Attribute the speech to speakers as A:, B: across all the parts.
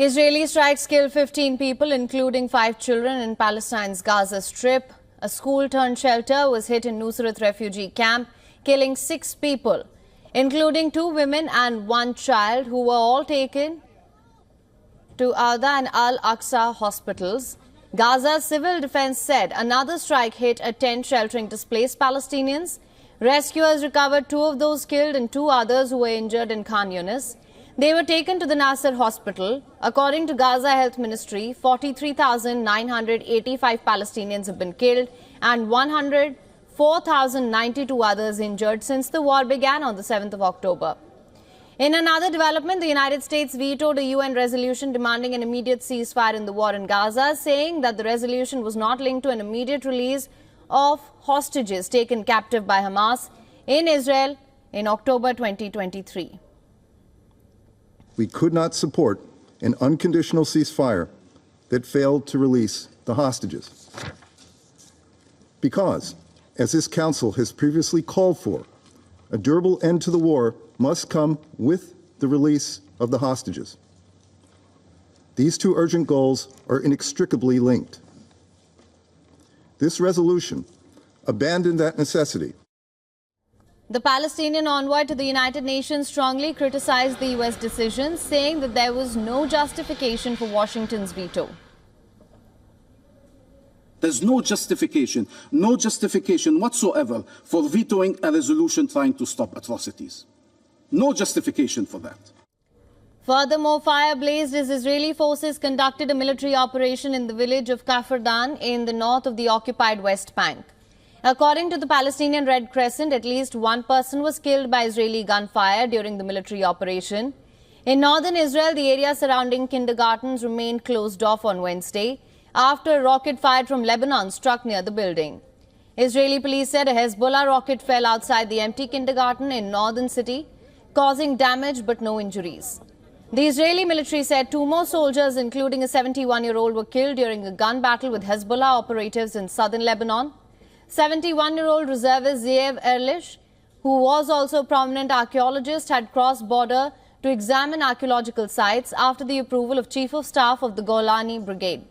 A: Israeli strikes killed 15 people, including 5 children in Palestine's Gaza Strip. A school-turned-shelter was hit in Nuseirat Refugee camp, killing 6 people, including 2 women and 1 child, who were all taken to Arda and Al-Aqsa hospitals. Gaza's civil defense said another strike hit a tent sheltering displaced Palestinians. Rescuers recovered 2 of those killed and 2 others who were injured in Khan Yunis. They were taken to the Nasser hospital. According to Gaza Health Ministry, 43,985 Palestinians have been killed and 104,092 others injured since the war began on the 7th of October. In another development, the United States vetoed a UN resolution demanding an immediate ceasefire in the war in Gaza, saying that the resolution was not linked to an immediate release of hostages taken captive by Hamas in Israel in October 2023.
B: We could not support an unconditional ceasefire that failed to release the hostages. Because, as this Council has previously called for, a durable end to the war must come with the release of the hostages. These 2 urgent goals are inextricably linked. This resolution abandoned that necessity.
A: The Palestinian envoy to the United Nations strongly criticized the U.S. decision, saying that there was no justification for Washington's veto.
C: There's no justification whatsoever for vetoing a resolution trying to stop atrocities. No justification for that.
A: Furthermore, fire blazed as Israeli forces conducted a military operation in the village of Kafr in the north of the occupied West Bank. According to the Palestinian Red Crescent, at least 1 person was killed by Israeli gunfire during the military operation. In northern Israel, the area surrounding kindergartens remained closed off on Wednesday after a rocket fired from Lebanon struck near the building. Israeli police said a Hezbollah rocket fell outside the empty kindergarten in northern city, causing damage but no injuries. The Israeli military said 2 more soldiers, including a 71-year-old, were killed during a gun battle with Hezbollah operatives in southern Lebanon. 71-year-old reservist Zeev Erlich, who was also a prominent archaeologist, had crossed border to examine archaeological sites after the approval of Chief of Staff of the Golani Brigade.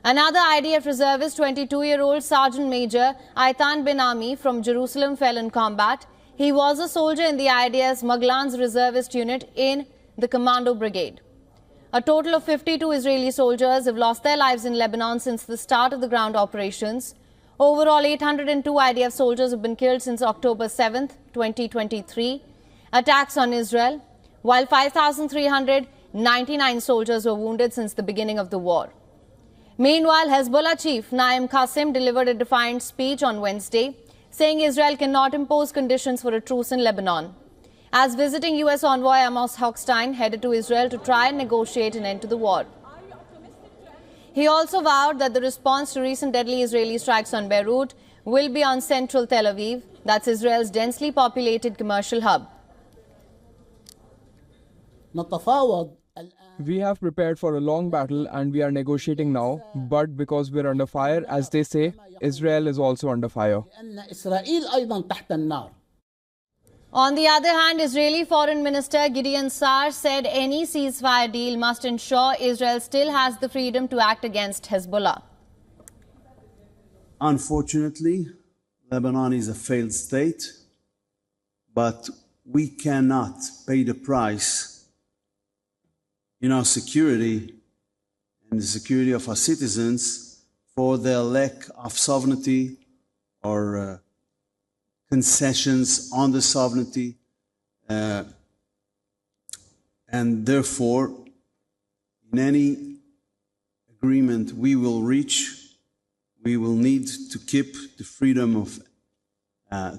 A: Another IDF reservist, 22-year-old Sergeant Major Aitan bin Ami from Jerusalem, fell in combat. He was a soldier in the IDF's Maglan's reservist unit in the Commando Brigade. A total of 52 Israeli soldiers have lost their lives in Lebanon since the start of the ground operations. Overall, 802 IDF soldiers have been killed since October 7, 2023, attacks on Israel, while 5,399 soldiers were wounded since the beginning of the war. Meanwhile, Hezbollah chief Naim Qassem delivered a defiant speech on Wednesday, saying Israel cannot impose conditions for a truce in Lebanon, as visiting U.S. envoy Amos Hochstein headed to Israel to try and negotiate an end to the war. He also vowed that the response to recent deadly Israeli strikes on Beirut will be on central Tel Aviv, that's Israel's densely populated commercial hub.
D: We have prepared for a long battle and we are negotiating now, but because we're under fire, as they say, Israel is also under fire.
A: On the other hand, Israeli Foreign Minister Gideon Sa'ar said any ceasefire deal must ensure Israel still has the freedom to act against Hezbollah.
E: Unfortunately, Lebanon is a failed state, but we cannot pay the price in our security and the security of our citizens for their lack of sovereignty or concessions on the sovereignty, and therefore, in any agreement we will reach, we will need to keep the freedom of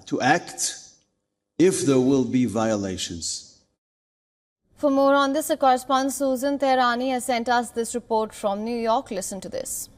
E: to act if there will be violations.
A: For more on this, a correspondent Susan Tehrani has sent us this report from New York. Listen to this.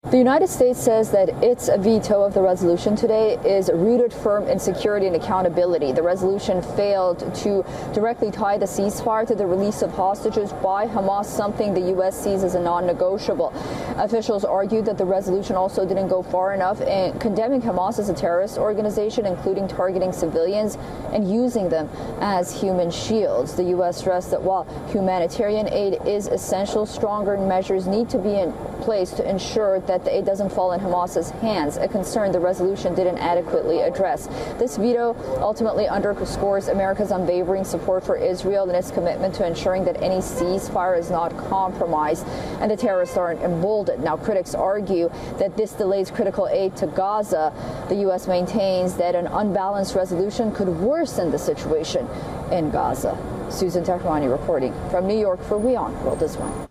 F: The United States says that its veto of the resolution today is rooted firm in security and accountability. The resolution failed to directly tie the ceasefire to the release of hostages by Hamas, something the U.S. sees as a non-negotiable. Officials argued that the resolution also didn't go far enough in condemning Hamas as a terrorist organization, including targeting civilians and using them as human shields. The U.S. stressed that while humanitarian aid is essential, stronger measures need to be in place to ensure that the aid doesn't fall in Hamas's hands, a concern the resolution didn't adequately address. This veto ultimately underscores America's unwavering support for Israel and its commitment to ensuring that any ceasefire is not compromised and the terrorists aren't emboldened. Now, critics argue that this delays critical aid to Gaza. The U.S. maintains that an unbalanced resolution could worsen the situation in Gaza. Susan Tehrani reporting from New York for WION World this One.